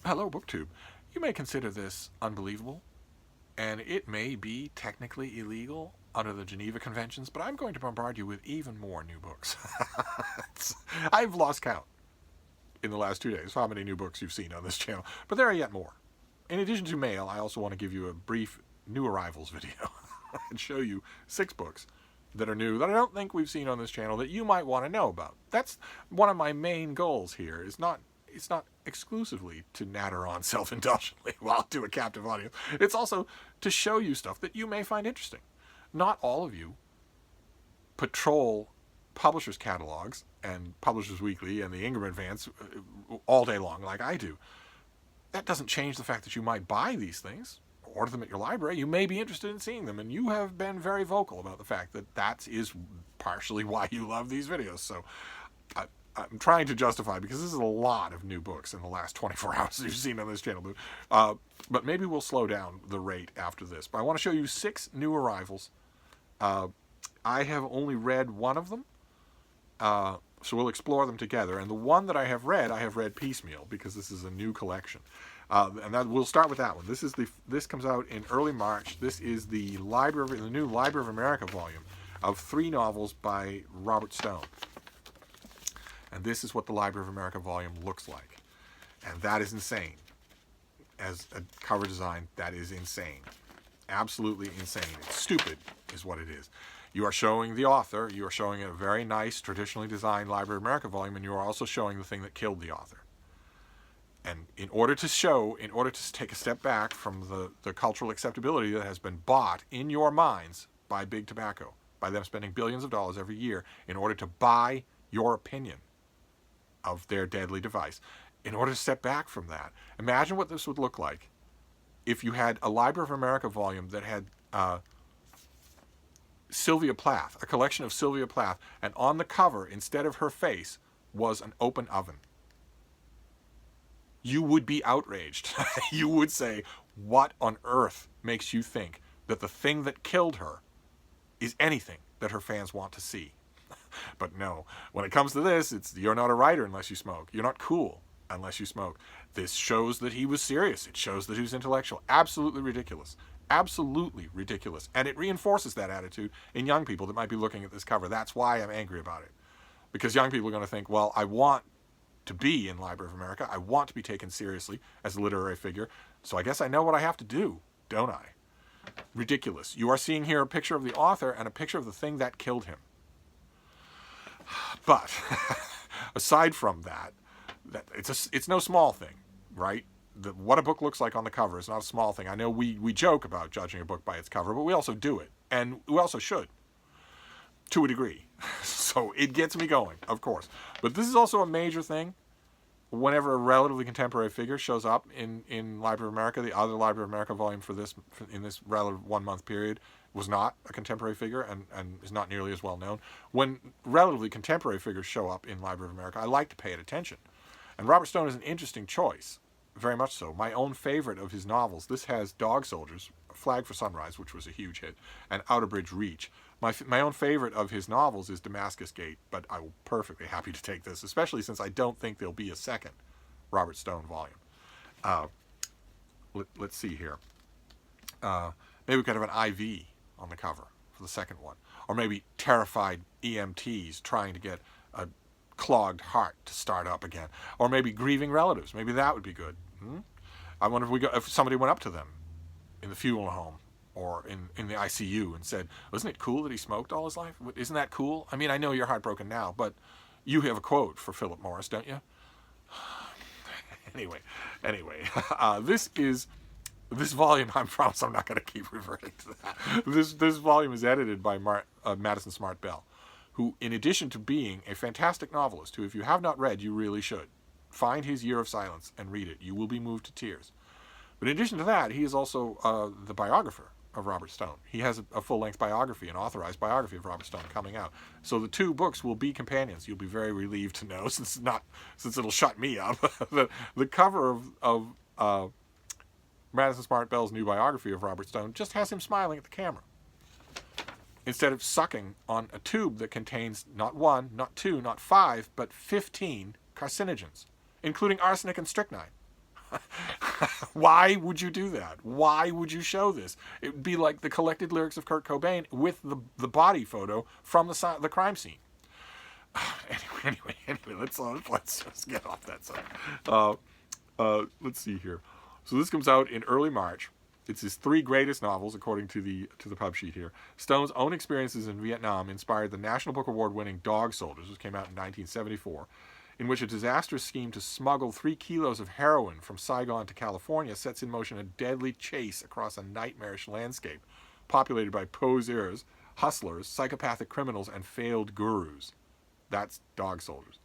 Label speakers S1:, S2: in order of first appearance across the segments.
S1: Hello, BookTube. You may consider this unbelievable, and it may be technically illegal under the Geneva Conventions, but I'm going to bombard you with even more new books. I've lost count in the last 2 days how many new books you've seen on this channel, but there are yet more. In addition to mail, I also want to give you a brief new arrivals video and show you 6 books that are new that I don't think we've seen on this channel that you might want to know about. That's one of my main goals here. It's not exclusively to natter on self-indulgently while to a captive audience. It's also to show you stuff that you may find interesting. Not all of you patrol publishers' catalogs and Publishers Weekly and the Ingram Advance all day long like I do. That doesn't change the fact that you might buy these things, order them at your library. You may be interested in seeing them, and you have been very vocal about the fact that that is partially why you love these videos. So I'm trying to justify, because this is a lot of new books in the last 24 hours you've seen on this channel. But maybe we'll slow down the rate after this. But I want to show you 6 new arrivals. I have only read one of them, so we'll explore them together. And the one that I have read piecemeal, because this is a new collection. We'll start with that one. This comes out in early March. This is the new Library of America volume of 3 novels by Robert Stone. And this is what the Library of America volume looks like. And that is insane. As a cover design, that is insane. Absolutely insane. It's stupid is what it is. You are showing the author, you are showing a very nice, traditionally designed Library of America volume, and you are also showing the thing that killed the author. And in order to take a step back from the cultural acceptability that has been bought in your minds by Big Tobacco, by them spending billions of dollars every year in order to buy your opinion of their deadly device. In order to step back from that, imagine what this would look like if you had a Library of America volume that had Sylvia Plath, a collection of Sylvia Plath, and on the cover, instead of her face, was an open oven. You would be outraged. You would say, what on earth makes you think that the thing that killed her is anything that her fans want to see? But no, when it comes to this, it's you're not a writer unless you smoke. You're not cool unless you smoke. This shows that he was serious. It shows that he was intellectual. Absolutely ridiculous. Absolutely ridiculous. And it reinforces that attitude in young people that might be looking at this cover. That's why I'm angry about it. Because young people are going to think, well, I want to be in Library of America. I want to be taken seriously as a literary figure. So I guess I know what I have to do, don't I? Ridiculous. You are seeing here a picture of the author and a picture of the thing that killed him. But aside from that it's no small thing, right? What a book looks like on the cover is not a small thing. I know we joke about judging a book by its cover, but we also do it. And we also should, to a degree. So it gets me going, of course. But this is also a major thing. Whenever a relatively contemporary figure shows up in Library of America, the other Library of America volume in this relative 1-month period was not a contemporary figure and is not nearly as well known. When relatively contemporary figures show up in Library of America, I like to pay it attention. And Robert Stone is an interesting choice, very much so. My own favorite of his novels, this has Dog Soldiers, Flag for Sunrise, which was a huge hit, and Outer Bridge Reach. My own favorite of his novels is Damascus Gate, but I'm perfectly happy to take this, especially since I don't think there'll be a second Robert Stone volume. Let's see here. Maybe we could have an IV on the cover for the second one. Or maybe terrified EMTs trying to get a clogged heart to start up again. Or maybe grieving relatives. Maybe that would be good. I wonder if somebody went up to them in the funeral home or in the ICU and said, isn't it cool that he smoked all his life? Isn't that cool? I mean, I know you're heartbroken now, but you have a quote for Philip Morris, don't you? Anyway, this volume, I promise I'm not going to keep reverting to that. This volume is edited by Madison Smart Bell, who, in addition to being a fantastic novelist, who if you have not read, you really should. Find his Year of Silence and read it. You will be moved to tears. But in addition to that, he is also the biographer of Robert Stone. He has a full-length biography, an authorized biography of Robert Stone coming out. So the 2 books will be companions. You'll be very relieved to know, since it'll shut me up. the cover of Madison Smart Bell's new biography of Robert Stone just has him smiling at the camera, instead of sucking on a tube that contains not 1, not 2, not 5, but 15 carcinogens, including arsenic and strychnine. Why would you do that? Why would you show this? It would be like the collected lyrics of Kurt Cobain with the body photo from the crime scene. Anyway, let's just get off that side. Let's see here. So this comes out in early March. It's his 3 greatest novels, according to the pub sheet here. Stone's own experiences in Vietnam inspired the National Book Award-winning Dog Soldiers, which came out in 1974, in which a disastrous scheme to smuggle 3 kilos of heroin from Saigon to California sets in motion a deadly chase across a nightmarish landscape, populated by poseurs, hustlers, psychopathic criminals, and failed gurus. That's Dog Soldiers.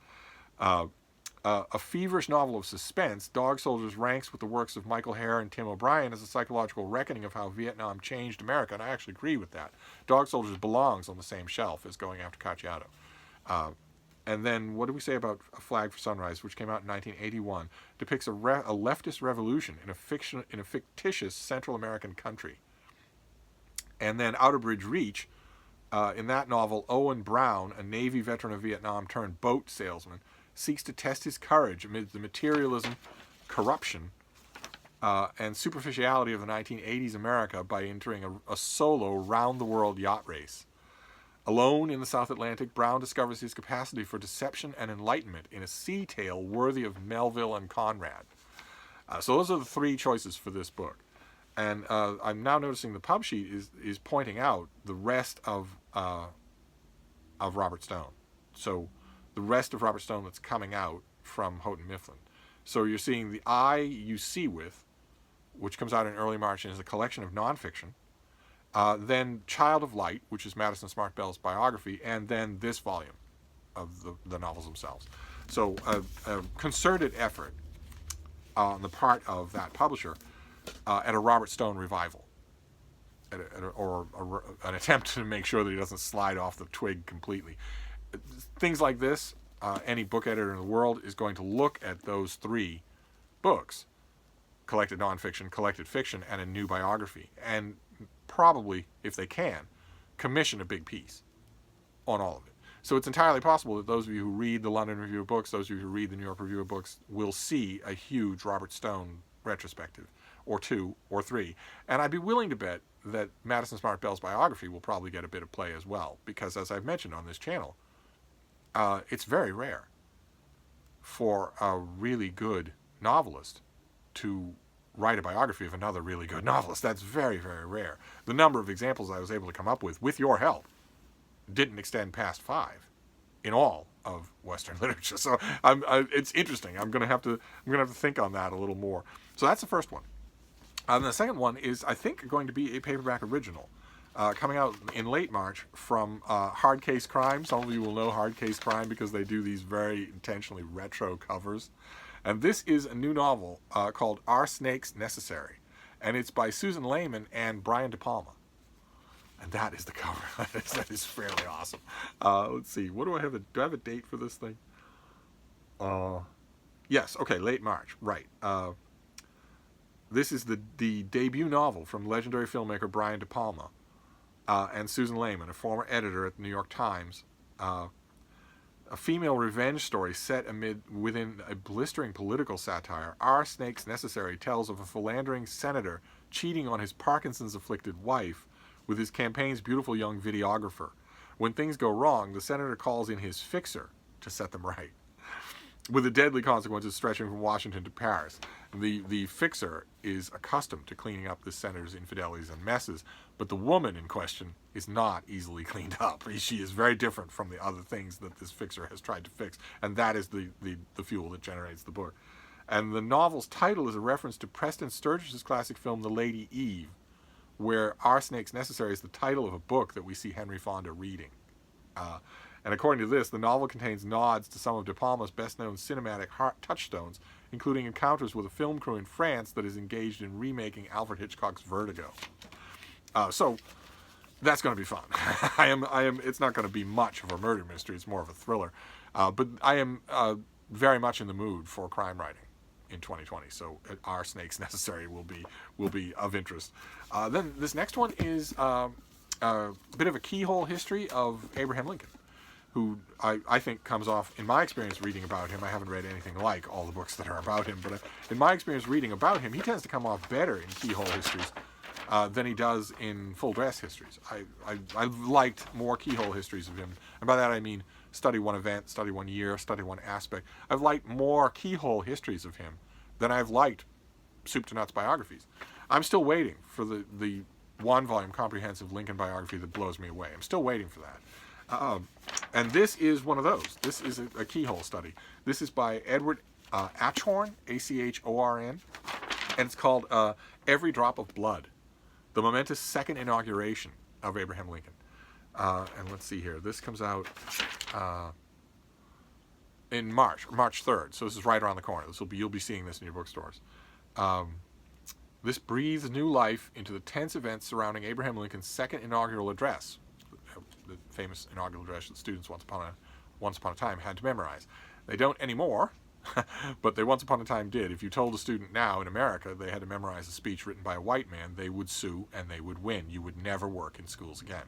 S1: A feverish novel of suspense, Dog Soldiers ranks with the works of Michael Hare and Tim O'Brien as a psychological reckoning of how Vietnam changed America, and I actually agree with that. Dog Soldiers belongs on the same shelf as Going After Cacciato. And then what do we say about A Flag for Sunrise, which came out in 1981, depicts a leftist revolution in a fictitious Central American country. And then Outer Bridge Reach, in that novel, Owen Brown, a Navy veteran of Vietnam turned boat salesman, seeks to test his courage amid the materialism, corruption, and superficiality of the 1980s America by entering a solo round-the-world yacht race. Alone in the South Atlantic, Brown discovers his capacity for deception and enlightenment in a sea tale worthy of Melville and Conrad. So those are the 3 choices for this book. And I'm now noticing the pub sheet is pointing out the rest of Robert Stone. So the rest of Robert Stone that's coming out from Houghton Mifflin. So you're seeing The Eye You See With, which comes out in early March and is a collection of nonfiction. Then Child of Light, which is Madison Smart Bell's biography, and then this volume of the novels themselves. So a concerted effort on the part of that publisher at a Robert Stone revival, or an attempt to make sure that he doesn't slide off the twig completely. Things like this, any book editor in the world is going to look at those 3 books, collected nonfiction, collected fiction, and a new biography, and probably, if they can, commission a big piece on all of it. So it's entirely possible that those of you who read the London Review of Books, those of you who read the New York Review of Books, will see a huge Robert Stone retrospective, or 2, or 3. And I'd be willing to bet that Madison Smart Bell's biography will probably get a bit of play as well, because as I've mentioned on this channel, it's very rare for a really good novelist to write a biography of another really good novelist. That's very, very rare. The number of examples I was able to come up with your help, didn't extend past 5 in all of Western literature. So it's interesting. I'm gonna have to think on that a little more. So that's the first one. And the second one is, I think, going to be a paperback original, coming out in late March from Hard Case Crime. Some of you will know Hard Case Crime because they do these very intentionally retro covers. And this is a new novel called Are Snakes Necessary? And it's by Susan Lehman and Brian De Palma. And that is the cover. That is fairly awesome. Let's see. What do I have? Do I have a date for this thing? Yes. Okay. Late March. Right. This is the debut novel from legendary filmmaker Brian De Palma and Susan Lehman, a former editor at the New York Times. A female revenge story set within a blistering political satire. Are Snakes Necessary? Tells of a philandering senator cheating on his Parkinson's-afflicted wife with his campaign's beautiful young videographer. When things go wrong, the senator calls in his fixer to set them right, with the deadly consequences stretching from Washington to Paris. The fixer is accustomed to cleaning up the senator's infidelities and messes, but the woman in question is not easily cleaned up. She is very different from the other things that this fixer has tried to fix, and that is the fuel that generates the book. And the novel's title is a reference to Preston Sturgis's classic film The Lady Eve, where Are Snakes Necessary is the title of a book that we see Henry Fonda reading. And according to this, the novel contains nods to some of De Palma's best-known cinematic touchstones, including encounters with a film crew in France that is engaged in remaking Alfred Hitchcock's Vertigo. So that's going to be fun. It's not going to be much of a murder mystery. It's more of a thriller. But I am very much in the mood for crime writing in 2020. So Are Snakes Necessary will be of interest. Then this next one is a bit of a keyhole history of Abraham Lincoln. who I think comes off, in my experience reading about him, I haven't read anything like all the books that are about him, but in my experience reading about him, he tends to come off better in keyhole histories than he does in full dress histories. I've liked more keyhole histories of him, and by that I mean study one event, study one year, study one aspect. I've liked more keyhole histories of him than I've liked soup to nuts biographies. I'm still waiting for the one-volume comprehensive Lincoln biography that blows me away. I'm still waiting for that. And this is one of those. This is a keyhole study. This is by Edward Achorn, Achorn, and it's called Every Drop of Blood, the momentous second inauguration of Abraham Lincoln. And let's see here. This comes out in March 3rd. So this is right around the corner. You'll be seeing this in your bookstores. This breathes new life into the tense events surrounding Abraham Lincoln's second inaugural address, the famous inaugural address that students once upon a time had to memorize. They don't anymore, but they once upon a time did. If you told a student now in America they had to memorize a speech written by a white man, they would sue and they would win. You would never work in schools again.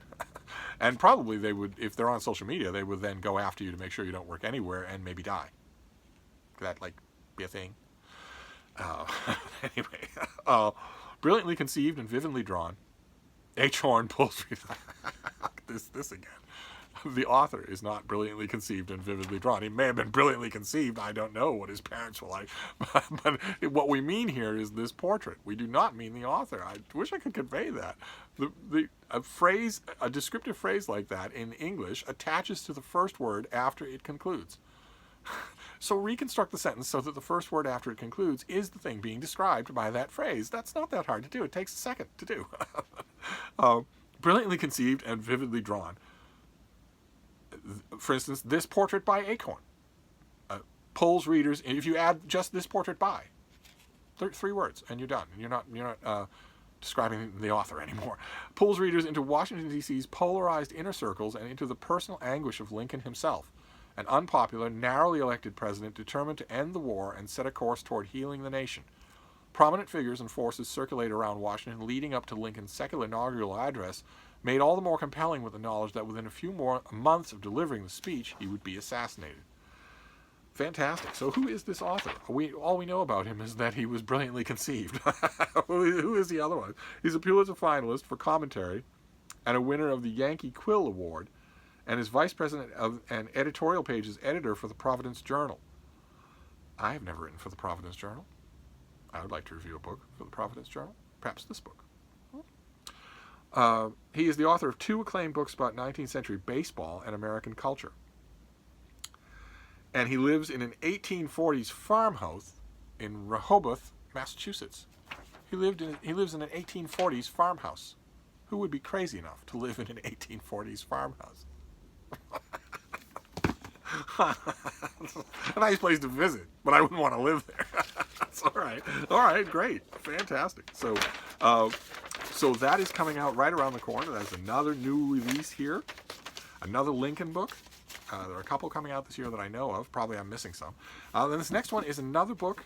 S1: And probably they would, if they're on social media, they would then go after you to make sure you don't work anywhere and maybe die. Could that be a thing? Anyway, brilliantly conceived and vividly drawn, Achorn pulls this again. The author is not brilliantly conceived and vividly drawn. He may have been brilliantly conceived. I don't know what his parents were like. But what we mean here is this portrait. We do not mean the author. I wish I could convey that. A descriptive phrase like that in English attaches to the first word after it concludes. So reconstruct the sentence so that the first word after it concludes is the thing being described by that phrase. That's not that hard to do. It takes a second to do. Brilliantly conceived and vividly drawn. For instance, this portrait by Achorn pulls readers. If you add just this portrait by, 3 words, and you're done. You're not describing the author anymore. Pulls readers into Washington, D.C.'s polarized inner circles and into the personal anguish of Lincoln himself, an unpopular, narrowly elected president determined to end the war and set a course toward healing the nation. Prominent figures and forces circulate around Washington leading up to Lincoln's second inaugural address, made all the more compelling with the knowledge that within a few more months of delivering the speech, he would be assassinated. Fantastic. So who is this author? All we know about him is that he was brilliantly conceived. Who is the other one? He's a Pulitzer finalist for commentary and a winner of the Yankee Quill Award, and is vice president of and editorial pages editor for the Providence Journal. I have never written for the Providence Journal. I would like to review a book for the Providence Journal. Perhaps this book. He is the author of 2 acclaimed books about 19th century baseball and American culture. And he lives in an 1840s farmhouse in Rehoboth, Massachusetts. He lives in an 1840s farmhouse. Who would be crazy enough to live in an 1840s farmhouse? A nice place to visit, but I wouldn't want to live there. That's all right. All right, great, fantastic. So that is coming out right around the corner. That's another new release here. Another Lincoln book. There are a couple coming out this year that I know of. Probably I'm missing some. Then this next one is another book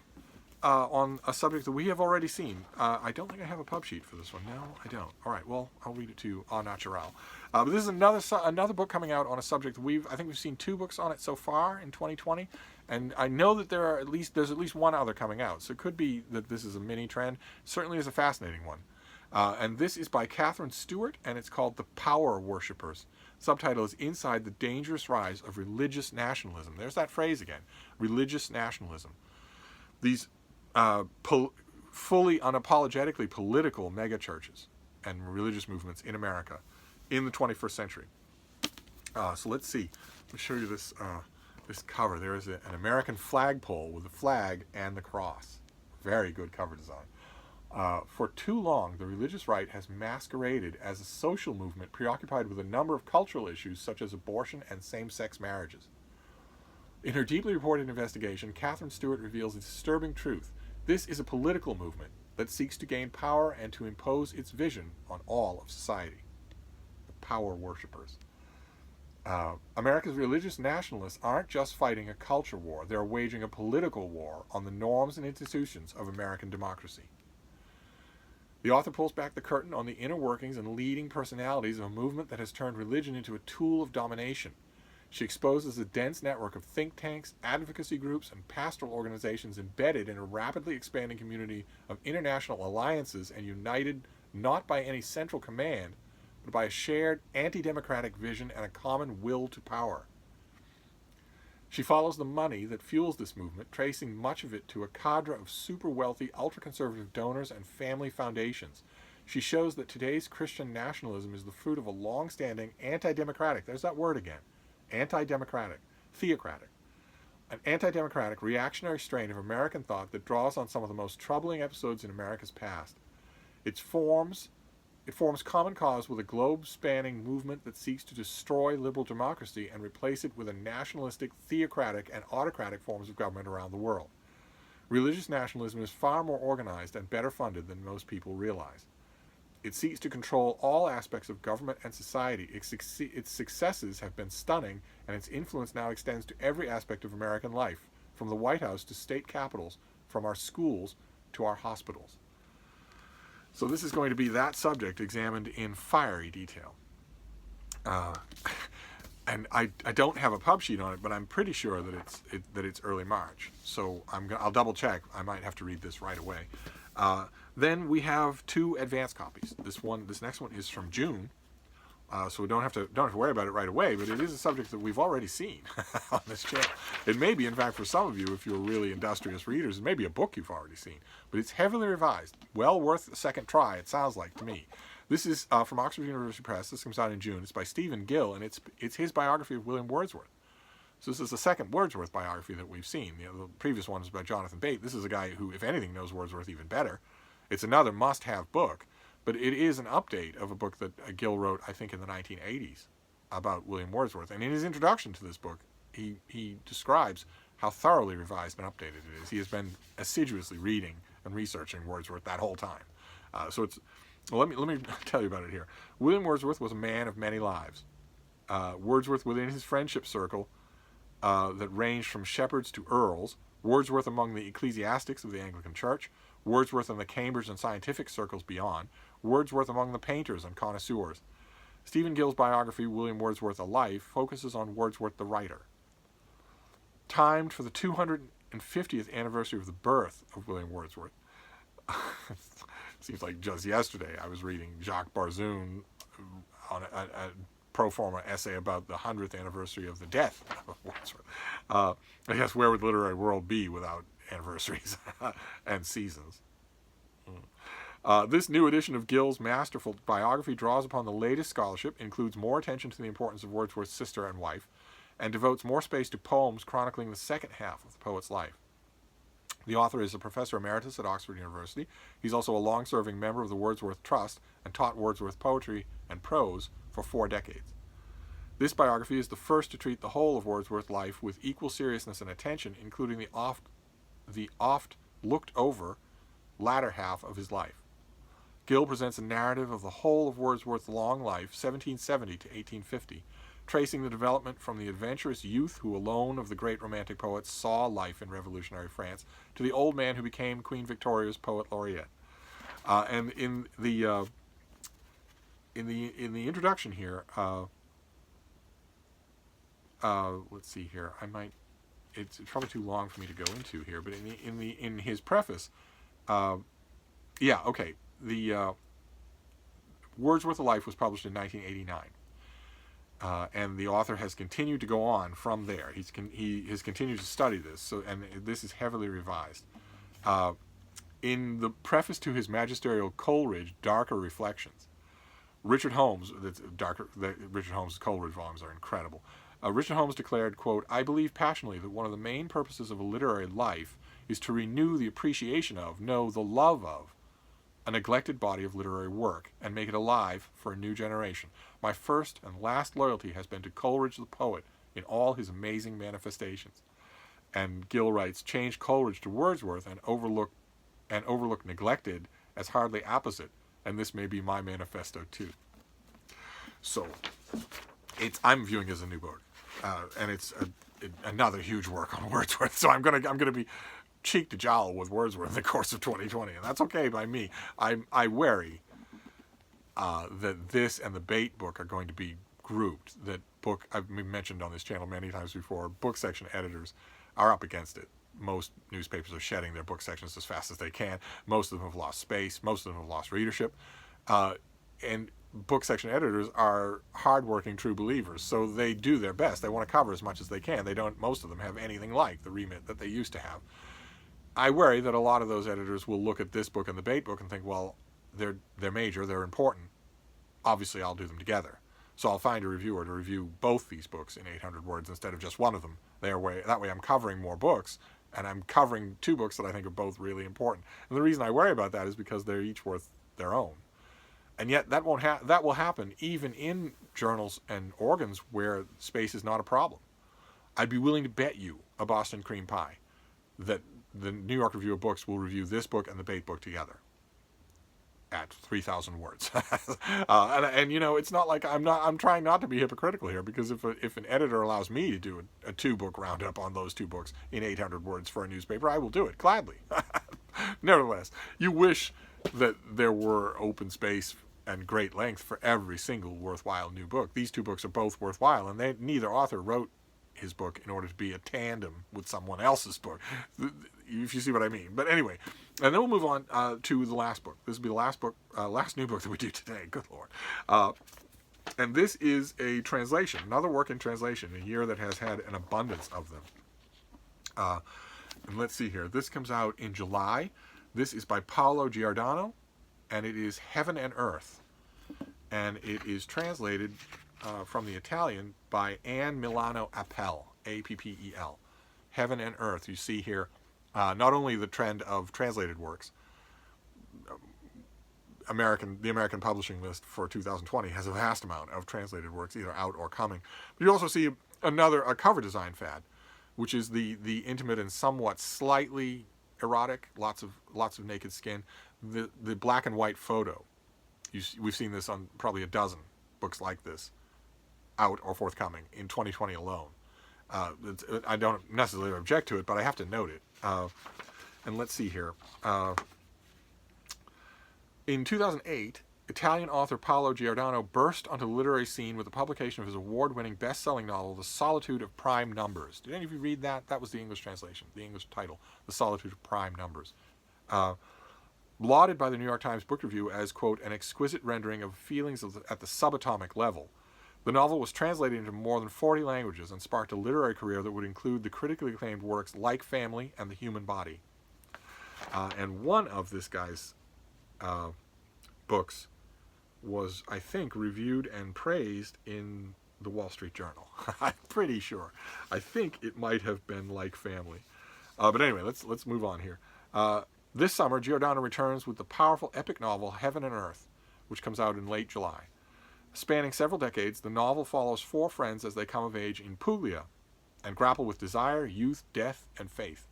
S1: on a subject that we have already seen. I don't think I have a pub sheet for this one. No, I don't. All right, well, I'll read it to you en natural. But this is another book coming out on a subject that I think we've seen 2 books on it so far in 2020, and I know that there's at least one other coming out. So it could be that this is a mini trend. Certainly is a fascinating one. And this is by Catherine Stewart, and it's called The Power Worshippers. Subtitle is Inside the Dangerous Rise of Religious Nationalism. There's that phrase again, religious nationalism. These fully unapologetically political megachurches and religious movements in America in the 21st century. So let's see. Let me show you this cover. There is an American flagpole with the flag and the cross. Very good cover design. For too long, the religious right has masqueraded as a social movement preoccupied with a number of cultural issues such as abortion and same-sex marriages. In her deeply reported investigation, Catherine Stewart reveals a disturbing truth. This is a political movement that seeks to gain power and to impose its vision on all of society. The power worshippers. America's religious nationalists aren't just fighting a culture war. They're waging a political war on the norms and institutions of American democracy. The author pulls back the curtain on the inner workings and leading personalities of a movement that has turned religion into a tool of domination. She exposes a dense network of think tanks, advocacy groups, and pastoral organizations embedded in a rapidly expanding community of international alliances and united not by any central command, but by a shared anti-democratic vision and a common will to power. She follows the money that fuels this movement, tracing much of it to a cadre of super-wealthy, ultra-conservative donors and family foundations. She shows that today's Christian nationalism is the fruit of a long-standing anti-democratic, there's that word again, anti-democratic, theocratic, an anti-democratic reactionary strain of American thought that draws on some of the most troubling episodes in America's past. It forms common cause with a globe-spanning movement that seeks to destroy liberal democracy and replace it with a nationalistic, theocratic, and autocratic forms of government around the world. Religious nationalism is far more organized and better funded than most people realize. It seeks to control all aspects of government and society. Its successes have been stunning, and its influence now extends to every aspect of American life, from the White House to state capitals, from our schools to our hospitals. So this is going to be that subject examined in fiery detail. And I don't have a pub sheet on it, but I'm pretty sure that it's early March. So I'll double check. I might have to read this right away. Then we have 2 advanced copies. This next one is from June, so we don't have to worry about it right away. But it is a subject that we've already seen on this channel. It may be, in fact, for some of you, if you're really industrious readers, it may be a book you've already seen. But it's heavily revised, well worth a second try. It sounds like to me. This is from Oxford University Press. This comes out in June. It's by Stephen Gill, and it's his biography of William Wordsworth. So this is the second Wordsworth biography that we've seen. The previous one was by Jonathan Bate. This is a guy who, if anything, knows Wordsworth even better. It's another must-have book, but it is an update of a book that Gill wrote, I think, in the 1980s about William Wordsworth. And in his introduction to this book, he describes how thoroughly revised and updated it is. He has been assiduously reading and researching Wordsworth that whole time. Let me tell you about it here. William Wordsworth was a man of many lives. Wordsworth within his friendship circle that ranged from shepherds to earls, Wordsworth among the ecclesiastics of the Anglican Church, Wordsworth in the Cambridge and scientific circles beyond, Wordsworth among the painters and connoisseurs. Stephen Gill's biography, William Wordsworth: A Life, focuses on Wordsworth the writer. Timed for the 250th anniversary of the birth of William Wordsworth. Seems like just yesterday I was reading Jacques Barzoun on a pro forma essay about the 100th anniversary of the death of Wordsworth. I guess where would the literary world be without anniversaries and seasons? This new edition of Gill's masterful biography draws upon the latest scholarship, includes more attention to the importance of Wordsworth's sister and wife, and devotes more space to poems chronicling the second half of the poet's life. The author is a professor emeritus at Oxford University. He's also a long-serving member of the Wordsworth Trust and taught Wordsworth poetry and prose for 4 decades. This biography is the first to treat the whole of Wordsworth's life with equal seriousness and attention, including the oft looked-over latter half of his life. Gill presents a narrative of the whole of Wordsworth's long life, 1770 to 1850, tracing the development from the adventurous youth who alone of the great romantic poets saw life in revolutionary France to the old man who became Queen Victoria's poet laureate. And in the introduction here, let's see here. It's probably too long for me to go into here, but in his preface, the Wordsworth: A Life was published in 1989. And the author has continued to go on from there. He has continued to study this, and this is heavily revised. In the preface to his magisterial Coleridge, Darker Reflections, Richard Holmes, Richard Holmes' Coleridge volumes are incredible. Richard Holmes declared, quote, "I believe passionately that one of the main purposes of a literary life is to renew the appreciation of, no, the love of, a neglected body of literary work, and make it alive for a new generation. My first and last loyalty has been to Coleridge the poet in all his amazing manifestations." And Gill writes, "Change Coleridge to Wordsworth and overlook neglected as hardly apposite, and this may be my manifesto too." So, I'm viewing it as a new book, and it's another huge work on Wordsworth. So I'm gonna be cheek to jowl with Wordsworth in the course of 2020, and that's okay by me. I worry that this and the Bate book are going to be grouped that I've mentioned on this channel many times before, book section editors are up against it. Most newspapers are shedding their book sections as fast as they can. Most of them have lost space. Most of them have lost readership. And book section editors are hardworking true believers, so they do their best. They want to cover as much as they can. Most of them have anything like the remit that they used to have. I worry that a lot of those editors will look at this book and the bait book and think, well, they're major, they're important. Obviously, I'll do them together. So I'll find a reviewer to review both these books in 800 words instead of just one of them. That way I'm covering more books, and I'm covering two books that I think are both really important. And the reason I worry about that is because they're each worth their own. And yet that will happen even in journals and organs where space is not a problem. I'd be willing to bet you a Boston cream pie that the New York Review of Books will review this book and the bait book together at 3,000 words. And you know, it's not like I'm trying not to be hypocritical here, because if an editor allows me to do a 2-book roundup on those 2 books in 800 words for a newspaper, I will do it gladly. Nevertheless, you wish that there were open space and great length for every single worthwhile new book. These 2 books are both worthwhile, and neither author wrote his book in order to be a tandem with someone else's book, if you see what I mean. But anyway, and then we'll move on to the last book. This will be the last new book that we do today. Good Lord. And this is a translation, another work in translation, a year that has had an abundance of them. And let's see here. This comes out in July. This is by Paolo Giordano, and it is Heaven and Earth. And it is translated from the Italian by Anne Milano Appel, Appel. Heaven and Earth. You see here not only the trend of translated works. The American publishing list for 2020 has a vast amount of translated works either out or coming. But you also see a cover design fad, which is the intimate and somewhat slightly erotic, lots of naked skin, the black and white photo. We've seen this on probably a dozen books like this, out or forthcoming in 2020 alone. I don't necessarily object to it, but I have to note it. And let's see here. In 2008, Italian author Paolo Giordano burst onto the literary scene with the publication of his award-winning best-selling novel, The Solitude of Prime Numbers. Did any of you read that? That was the English translation, the English title, The Solitude of Prime Numbers. Lauded by the New York Times Book Review as, quote, an exquisite rendering of feelings at the subatomic level, the novel was translated into more than 40 languages and sparked a literary career that would include the critically acclaimed works Like Family and The Human Body. And one of this guy's books was, I think, reviewed and praised in the Wall Street Journal. I'm pretty sure. I think it might have been Like Family. But anyway, let's move on here. This summer, Giordano returns with the powerful epic novel Heaven and Earth, which comes out in late July. Spanning several decades, the novel follows 4 friends as they come of age in Puglia and grapple with desire, youth, death, and faith.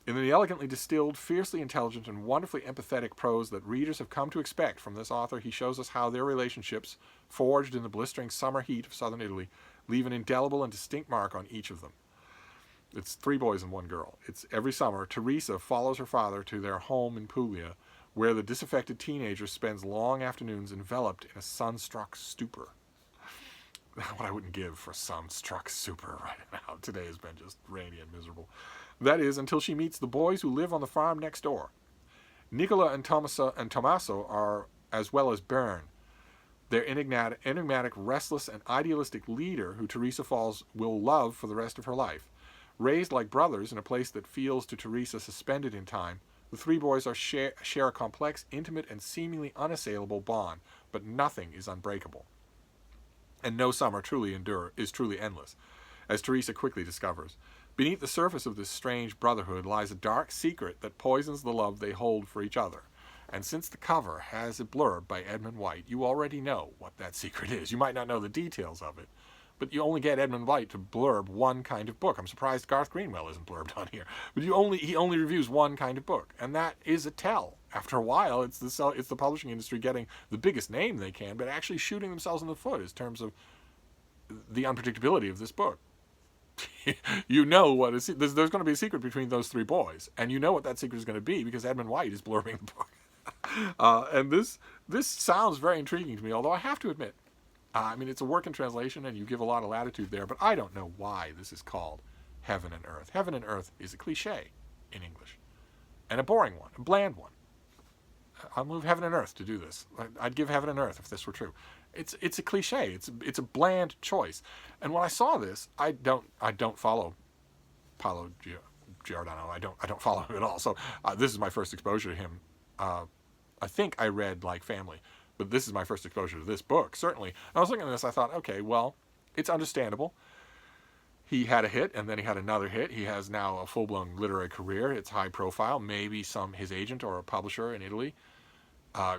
S1: In the elegantly distilled, fiercely intelligent, and wonderfully empathetic prose that readers have come to expect from this author, he shows us how their relationships, forged in the blistering summer heat of southern Italy, leave an indelible and distinct mark on each of them. It's 3 boys and 1 girl. It's every summer, Teresa follows her father to their home in Puglia, where the disaffected teenager spends long afternoons enveloped in a sun-struck stupor. What I wouldn't give for sun-struck stupor right now. Today has been just rainy and miserable. That is, until she meets the boys who live on the farm next door. Nicola and Tommaso are, as well as Bern, their enigmatic, restless, and idealistic leader who Teresa will love for the rest of her life. Raised like brothers in a place that feels to Teresa suspended in time, the 3 boys share a complex, intimate, and seemingly unassailable bond, but nothing is unbreakable. And no summer is truly endless, as Teresa quickly discovers. Beneath the surface of this strange brotherhood lies a dark secret that poisons the love they hold for each other. And since the cover has a blurb by Edmund White, you already know what that secret is. You might not know the details of it, but you only get Edmund White to blurb one kind of book. I'm surprised Garth Greenwell isn't blurbed on here. But he only reviews one kind of book, and that is a tell. After a while, it's the publishing industry getting the biggest name they can, but actually shooting themselves in the foot in terms of the unpredictability of this book. You know what is there's going to be a secret between those 3 boys, and you know what that secret is going to be because Edmund White is blurbing the book. And this sounds very intriguing to me, although I have to admit, I mean, it's a working translation, and you give a lot of latitude there, but I don't know why this is called Heaven and Earth. Heaven and Earth is a cliche in English, and a boring one, a bland one. I'll move Heaven and Earth to do this. I'd give Heaven and Earth if this were true. It's a cliche. It's a bland choice. And when I saw this, I don't follow Paolo Giordano. I don't follow him at all. So this is my first exposure to him. I think I read Like Family, but this is my first exposure to this book, certainly. And I was looking at this, I thought, okay, well, it's understandable. He had a hit, and then he had another hit. He has now a full-blown literary career. It's high profile. Maybe his agent or a publisher in Italy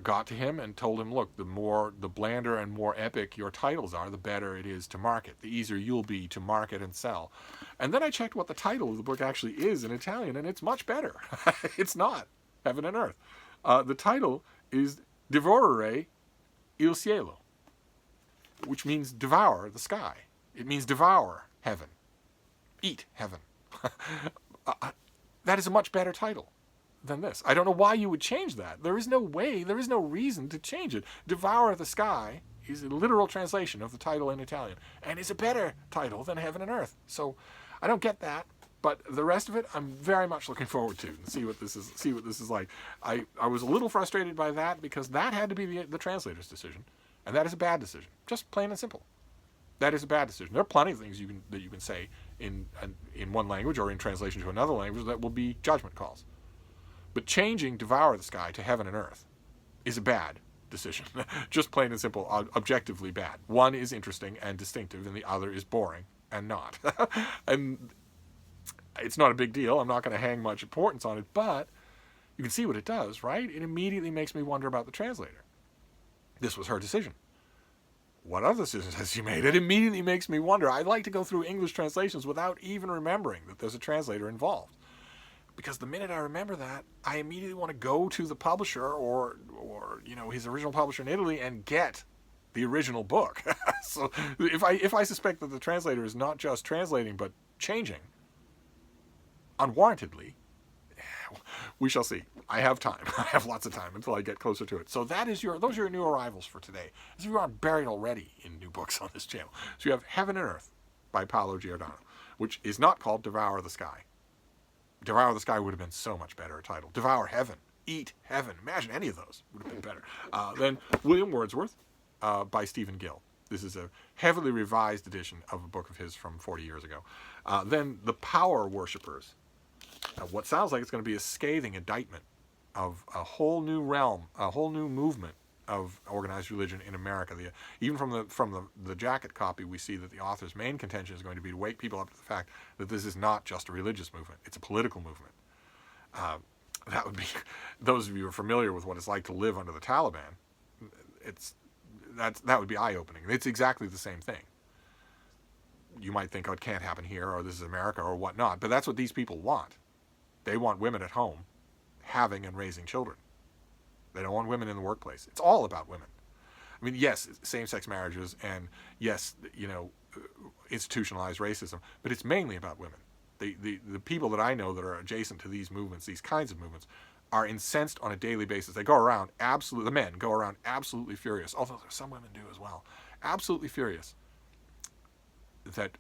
S1: got to him and told him, look, the blander and more epic your titles are, the better it is to market. The easier you'll be to market and sell. And then I checked what the title of the book actually is in Italian, and it's much better. It's not Heaven and Earth. The title is Divorare il cielo, which means devour the sky. It means devour heaven. Eat heaven. That is a much better title than this. I don't know why you would change that. There is no way, there is no reason to change it. Devour the sky is a literal translation of the title in Italian, and is a better title than Heaven and Earth. So I don't get that, but the rest of it I'm very much looking forward to and see what this is like. I was a little frustrated by that because that had to be the translator's decision, and that is a bad decision. Just plain and simple. That is a bad decision. There are plenty of things that you can say in one language or in translation to another language that will be judgment calls. But changing Devour the Sky to Heaven and Earth is a bad decision. Just plain and simple, objectively bad. One is interesting and distinctive, and the other is boring and not. And it's not a big deal. I'm not going to hang much importance on it, but you can see what it does, right? It immediately makes me wonder about the translator. This was her decision. What other decisions has she made? It immediately makes me wonder. I like to go through English translations without even remembering that there's a translator involved. Because the minute I remember that, I immediately want to go to the publisher or his original publisher in Italy and get the original book. So if I suspect that the translator is not just translating but changing unwarrantedly, we shall see. I have time. I have lots of time until I get closer to it. So those are your new arrivals for today. As if you aren't buried already in new books on this channel. So you have Heaven and Earth by Paolo Giordano, which is not called Devour the Sky. Devour the Sky would have been so much better a title. Devour Heaven. Eat Heaven. Imagine any of those would have been better. Then William Wordsworth by Stephen Gill. This is a heavily revised edition of a book of his from 40 years ago. Then The Power Worshippers. What sounds like it's going to be a scathing indictment of a whole new realm, a whole new movement of organized religion in America. Even from the jacket copy, we see that the author's main contention is going to be to wake people up to the fact that this is not just a religious movement; it's a political movement. That would be, those of you who are familiar with what it's like to live under the Taliban. That would be eye-opening. It's exactly the same thing. You might think, oh, it can't happen here, or this is America, or whatnot, but that's what these people want. They want women at home having and raising children. They don't want women in the workplace. It's all about women. I mean, yes, same-sex marriages, and yes, institutionalized racism, but it's mainly about women. The people that I know that are adjacent to these movements, these kinds of movements, are incensed on a daily basis. They go around the men go around absolutely furious, although some women do as well, absolutely furious that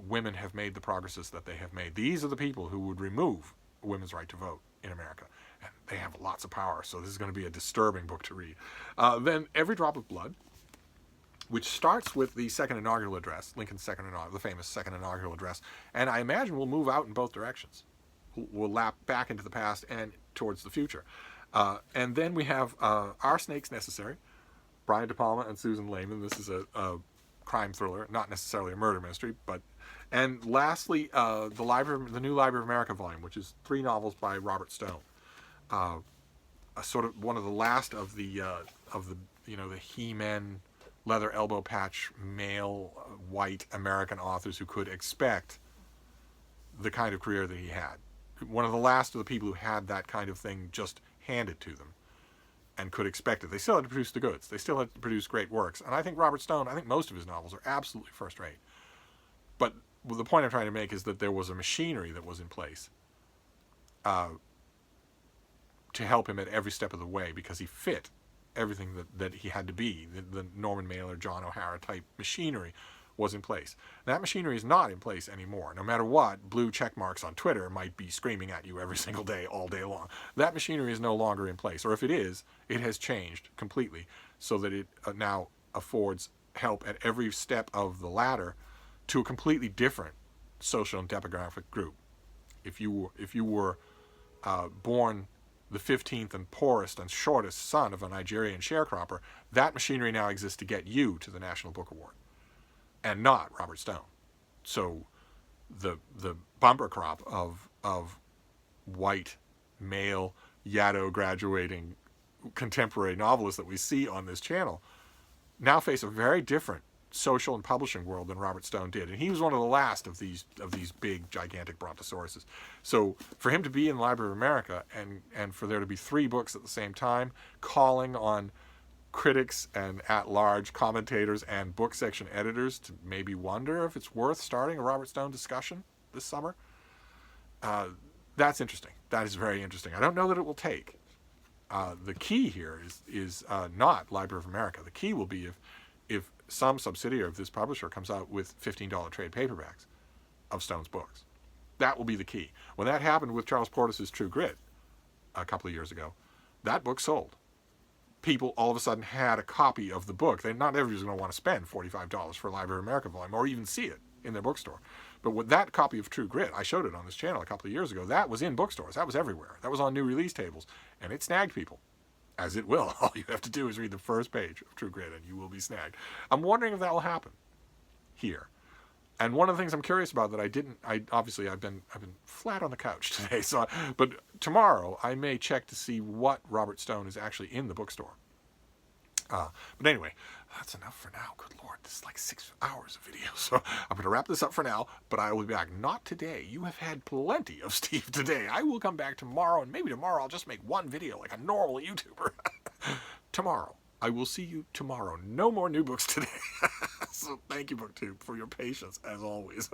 S1: women have made the progresses that they have made. These are the people who would remove women's right to vote in America. And they have lots of power, so this is going to be a disturbing book to read. Then Every Drop of Blood, which starts with the second inaugural address, Lincoln's the famous second inaugural address, and I imagine we'll move out in both directions. We'll lap back into the past and towards the future. And then we have Are Snakes Necessary? Brian De Palma and Susan Lehman. This is a crime thriller, not necessarily a murder mystery, and lastly, the New Library of America volume, which is 3 novels by Robert Stone. A sort of one of the last of the He-Men, leather elbow patch, male, white American authors who could expect the kind of career that he had. One of the last of the people who had that kind of thing just handed to them and could expect it. They still had to produce the goods. They still had to produce great works. And I think Robert Stone, most of his novels are absolutely first-rate. But the point I'm trying to make is that there was a machinery that was in place to help him at every step of the way because he fit everything that he had to be. The Norman Mailer, John O'Hara type machinery was in place. That machinery is not in place anymore. No matter what, blue check marks on Twitter might be screaming at you every single day, all day long. That machinery is no longer in place. Or if it is, it has changed completely so that it now affords help at every step of the ladder to a completely different social and demographic group. If you were born the 15th and poorest and shortest son of a Nigerian sharecropper, that machinery now exists to get you to the National Book Award, and not Robert Stone. So the bumper crop of white male Yaddo graduating contemporary novelists that we see on this channel now face a very different social and publishing world than Robert Stone did, and he was one of the last of these big gigantic brontosauruses. So for him to be in the Library of America and for there to be 3 books at the same time calling on critics and at-large commentators and book section editors to maybe wonder if it's worth starting a Robert Stone discussion this summer, that's interesting. That is very interesting. I don't know that it will take. The key here is not Library of America. The key will be if some subsidiary of this publisher comes out with $15 trade paperbacks of Stone's books. That will be the key. When that happened with Charles Portis's True Grit a couple of years ago, that book sold. People all of a sudden had a copy of the book. Not everybody's going to want to spend $45 for a Library of America volume or even see it in their bookstore. But with that copy of True Grit, I showed it on this channel a couple of years ago, that was in bookstores. That was everywhere. That was on new release tables. And it snagged people. As it will. All you have to do is read the first page of True Grit and you will be snagged. I'm wondering if that will happen here. And one of the things I'm curious about that I've been flat on the couch today. But tomorrow I may check to see what Robert Stone is actually in the bookstore. But anyway, that's enough for now. Good Lord, this is like 6 hours of video. So I'm going to wrap this up for now, but I will be back. Not today. You have had plenty of Steve today. I will come back tomorrow, and maybe tomorrow I'll just make one video like a normal YouTuber. Tomorrow. I will see you tomorrow. No more new books today. So thank you, BookTube, for your patience, as always.